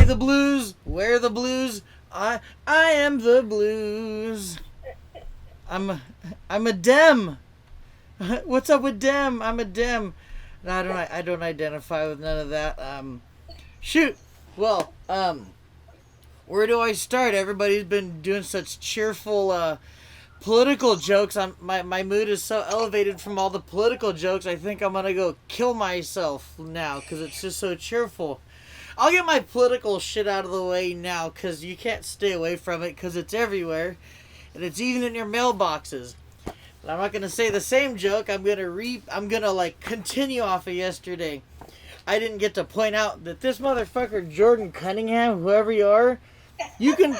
Play the blues, wear the blues. I am the blues. I'm a dem. What's up with dem? I'm a dem. No, I don't identify with none of that. Shoot. Well, where do I start? Everybody's been doing such cheerful political jokes. My mood is so elevated from all the political jokes. I think I'm gonna go kill myself now because it's just so cheerful. I'll get my political shit out of the way now because you can't stay away from it because it's everywhere, and it's even in your mailboxes. And I'm not gonna say the same joke. I'm gonna like continue off of yesterday. I didn't get to point out that this motherfucker Jordan Cunningham, whoever you are, you can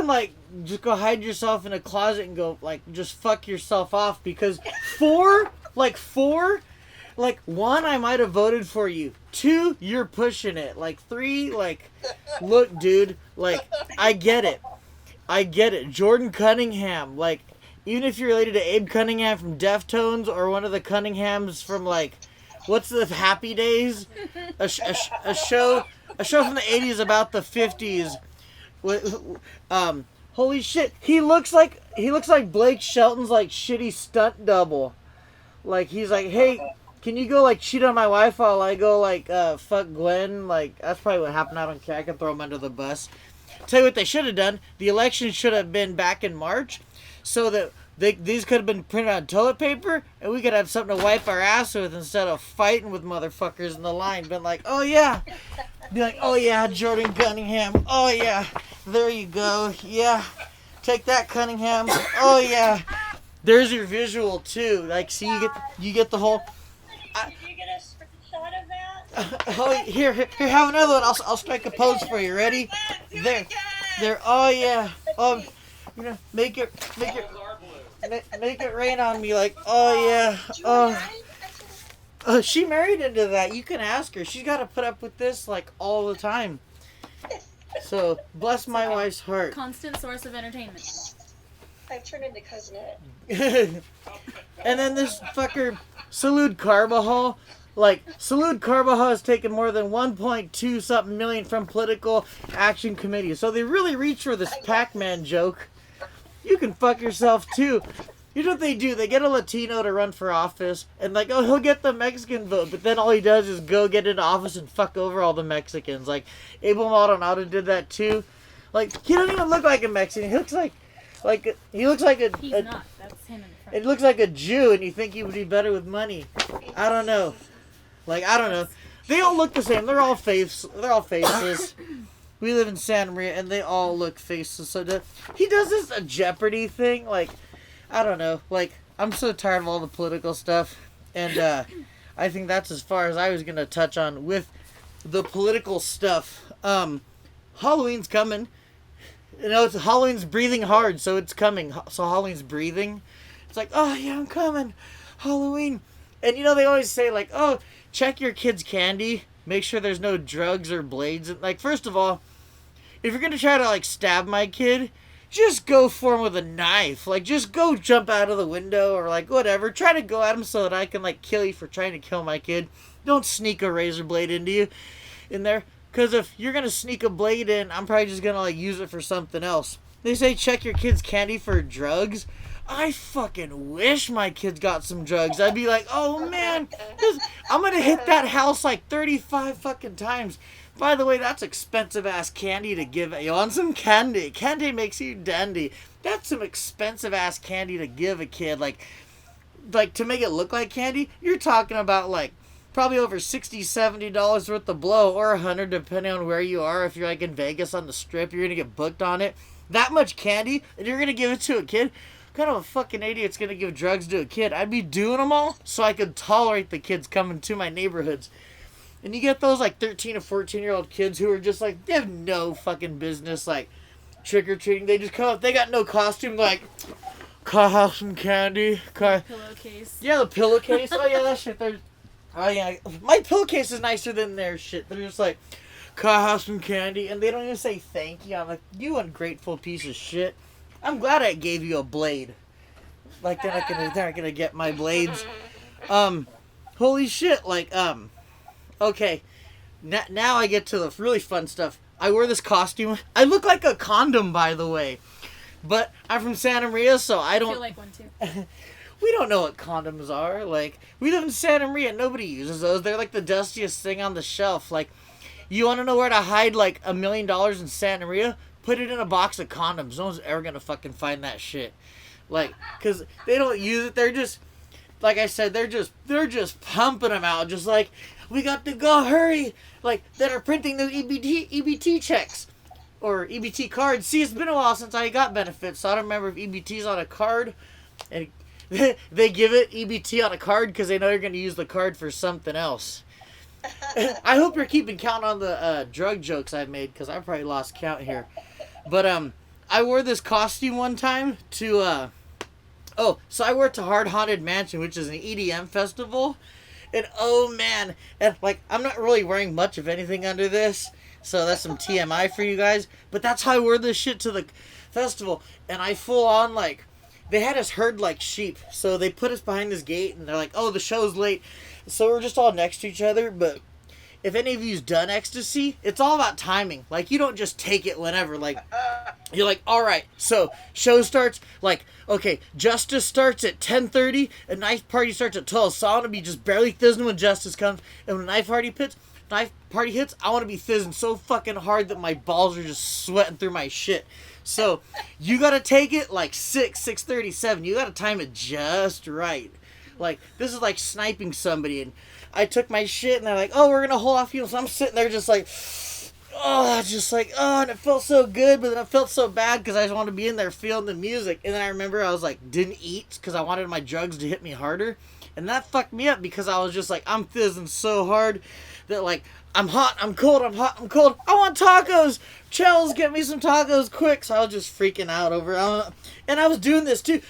like just go hide yourself in a closet and go like just fuck yourself off because one, I might have voted for you. 2, you're pushing it. Like 3, like look, dude, like I get it. Jordan Cunningham, like even if you're related to Abe Cunningham from Deftones or one of the Cunninghams from like what's the Happy Days? A show from the 80s about the 50s. Holy shit, he looks like Blake Shelton's like shitty stunt double. Like he's like, hey, can you go like cheat on my wife while I go like fuck Gwen? Like that's probably what happened. I don't care. I can throw him under the bus. Tell you what they should have done. The election should have been back in March, so that these could have been printed on toilet paper, and we could have something to wipe our ass with instead of fighting with motherfuckers in the line. Been like, oh yeah, be like, oh yeah, Jordan Cunningham. Oh yeah, there you go. Yeah, take that, Cunningham. Oh yeah, there's your visual too. Like, see, you get the whole. Did you get a shot of that? Oh, here, have another one. I'll strike a pose for you. Ready? There. Oh yeah. You know, make it rain on me. Like, oh yeah. She married into that. You can ask her. She's got to put up with this like all the time. So bless my wife's heart. Constant source of entertainment. I've turned into Cousin Ed. And then this fucker Salud Carbajal. Like, Salud Carbajal has taken more than 1.2 something million from political action committees. So they really reach for this Pac-Man joke. You can fuck yourself too. You know what they do? They get a Latino to run for office, and like, oh, he'll get the Mexican vote, but then all he does is go get into office and fuck over all the Mexicans. Like, Abel Maldonado did that too. Like, he doesn't even look like a Mexican. He looks like a. He's not. That's him in the front. It looks like a Jew, and you think he would be better with money. I don't know. Like, I don't know. They all look the same. They're all faceless. We live in Santa Maria, and they all look faceless. So he does this a Jeopardy thing. Like, I don't know. Like, I'm so tired of all the political stuff. And I think that's as far as I was going to touch on with the political stuff. Halloween's coming. You know, Halloween's breathing hard, so it's coming. So Halloween's breathing. It's like, oh, yeah, I'm coming. Halloween. And, you know, they always say, like, oh, check your kid's candy. Make sure there's no drugs or blades. Like, first of all, if you're going to try to, like, stab my kid, just go for him with a knife. Like, just go jump out of the window or, like, whatever. Try to go at him so that I can, like, kill you for trying to kill my kid. Don't sneak a razor blade into you in there. Because if you're going to sneak a blade in, I'm probably just going to, like, use it for something else. They say check your kid's candy for drugs. I fucking wish my kids got some drugs. I'd be like, oh man, I'm gonna hit that house like 35 fucking times. By the way, that's expensive ass candy to give. You want some candy? Candy makes you dandy. That's some expensive ass candy to give a kid. Like to make it look like candy, you're talking about like probably over $60, $70 worth of blow, or $100 depending on where you are. If you're like in Vegas on the Strip, you're gonna get booked on it. That much candy, and you're gonna give it to a kid? What kind of a fucking idiot's gonna give drugs to a kid? I'd be doing them all so I could tolerate the kids coming to my neighborhoods. And you get those like 13 or 14-year-old kids who are just like, they have no fucking business like trick-or-treating. They just come up, they got no costume, like, can I have some candy? Pillowcase. Yeah, the pillowcase. Oh yeah, that shit. Oh yeah, my pillowcase is nicer than their shit. They're just like, can I have some candy? And they don't even say thank you. I'm like, you ungrateful piece of shit. I'm glad I gave you a blade. Like, they're not gonna get my blades. Holy shit, like, okay. Now I get to the really fun stuff. I wore this costume. I look like a condom, by the way. But I'm from Santa Maria, so I I don't... feel like one too. We don't know what condoms are. Like, we live in Santa Maria. Nobody uses those. They're like the dustiest thing on the shelf. Like, you want to know where to hide like $1 million in Santa Maria? Put it in a box of condoms. No one's ever going to fucking find that shit. Like, because they don't use it. They're just, like I said, they're just pumping them out. Just like, we got to go, hurry. Like, that are printing those EBT checks. Or EBT cards. See, it's been a while since I got benefits, so I don't remember if EBT's on a card. And they give it EBT on a card because they know you're going to use the card for something else. I hope you're keeping count on the drug jokes I've made because I probably lost count here. But I wore this costume one time to so I wore it to Hard Haunted Mansion, which is an EDM festival. And oh man, and like I'm not really wearing much of anything under this, so that's some TMI for you guys. But that's how I wore this shit to the festival, and I full on like. They had us herd like sheep, so they put us behind this gate, and they're like, oh, the show's late. So we're just all next to each other, but if any of you's done ecstasy, it's all about timing. Like, you don't just take it whenever. Like, you're like, all right, so show starts, like, okay, Justice starts at 10:30, and Knife Party starts at 12, so I want to be just barely thizzing when Justice comes, and when Knife Party hits, I want to be thizzing so fucking hard that my balls are just sweating through my shit. So, you gotta take it like 6:37. You gotta time it just right. Like, this is like sniping somebody. And I took my shit and they're like, oh, we're gonna hold off you. So I'm sitting there just like, and it felt so good. But then it felt so bad because I just wanted to be in there feeling the music. And then I remember I was like, didn't eat because I wanted my drugs to hit me harder. And that fucked me up because I was just like, I'm fizzing so hard that like, I'm hot, I'm cold, I'm hot, I'm cold. I want tacos. Chels, get me some tacos quick. So I was just freaking out over it. And I was doing this too.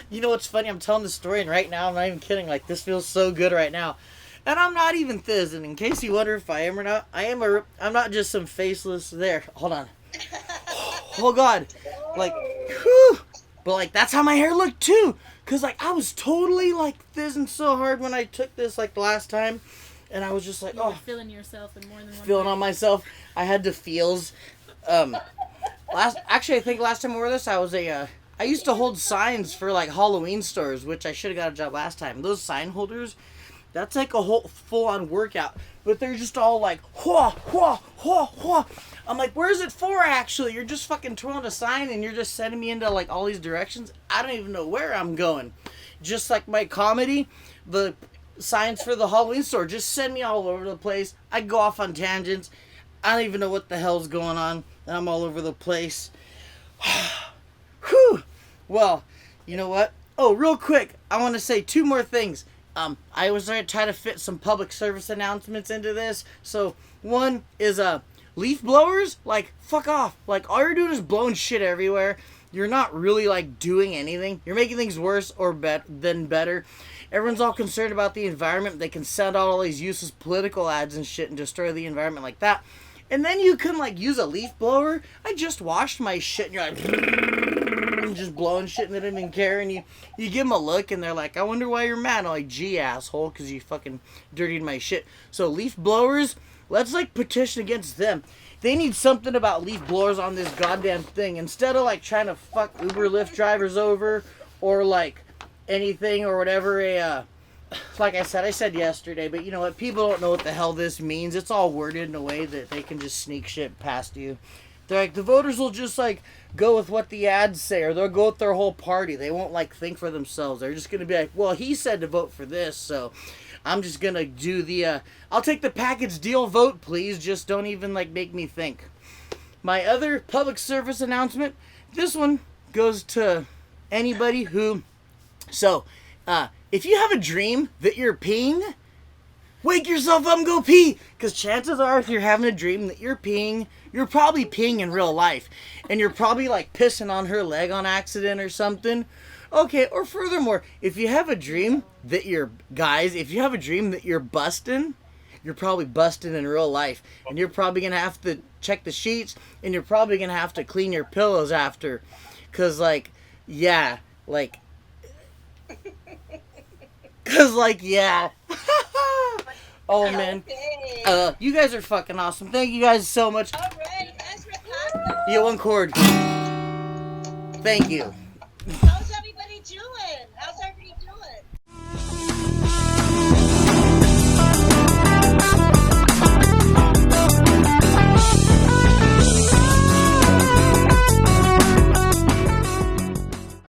You know what's funny? I'm telling this story and right now, I'm not even kidding. Like, this feels so good right now. And I'm not even thizzing. In case you wonder if I am or not, I'm not just some faceless there. Hold on. Oh God. Like, whew. But like, that's how my hair looked too. Cause like, I was totally like fizzing so hard when I took this like the last time. And I was just like, You were feeling yourself in more than one feeling way. on myself. I had the feels. I think last time I wore this, I used to hold signs for like Halloween stores, which I should have got a job last time. Those sign holders, that's like a whole full-on workout. But they're just all like, whoa, whoa, whoa, whoa. I'm like, where's it for actually? You're just fucking twirling a sign and you're just sending me into like all these directions. I don't even know where I'm going. Just like my comedy, the signs for the Halloween store just send me all over the place. I go off on tangents. I don't even know what the hell's going on. And I'm all over the place. Whew. Well, you know what? Oh, real quick, I want to say 2 more things. I was trying to fit some public service announcements into this. So, one is leaf blowers. Like, fuck off. Like, all you're doing is blowing shit everywhere. You're not really like doing anything. You're making things worse or better. Everyone's all concerned about the environment. They can send out all these useless political ads and shit and destroy the environment like that. And then you can like use a leaf blower. I just washed my shit and you're like just blowing shit and they don't even care. And you give them a look and they're like, I wonder why you're mad. I'm like, gee, asshole, because you fucking dirtied my shit. So leaf blowers, let's like petition against them. They need something about leaf blowers on this goddamn thing. Instead of like trying to fuck Uber Lyft drivers over or like anything or whatever. Like I said yesterday, but you know what? People don't know what the hell this means. It's all worded in a way that they can just sneak shit past you. They're like, the voters will just like go with what the ads say, or they'll go with their whole party. They won't like think for themselves. They're just gonna be like, well, he said to vote for this, so I'm just gonna do the I'll take the package deal vote, please. Just don't even like make me think. My other public service announcement, this one goes to anybody who if you have a dream that you're peeing, wake yourself up and go pee. Because chances are if you're having a dream that you're peeing, you're probably peeing in real life. And you're probably like pissing on her leg on accident or something. Okay, or furthermore, if you have a dream that you're busting, you're probably busting in real life. And you're probably going to have to check the sheets. And you're probably going to have to clean your pillows after. Because oh man, Okay. you guys are fucking awesome. Thank you guys so much. All right. You get one chord. Thank you.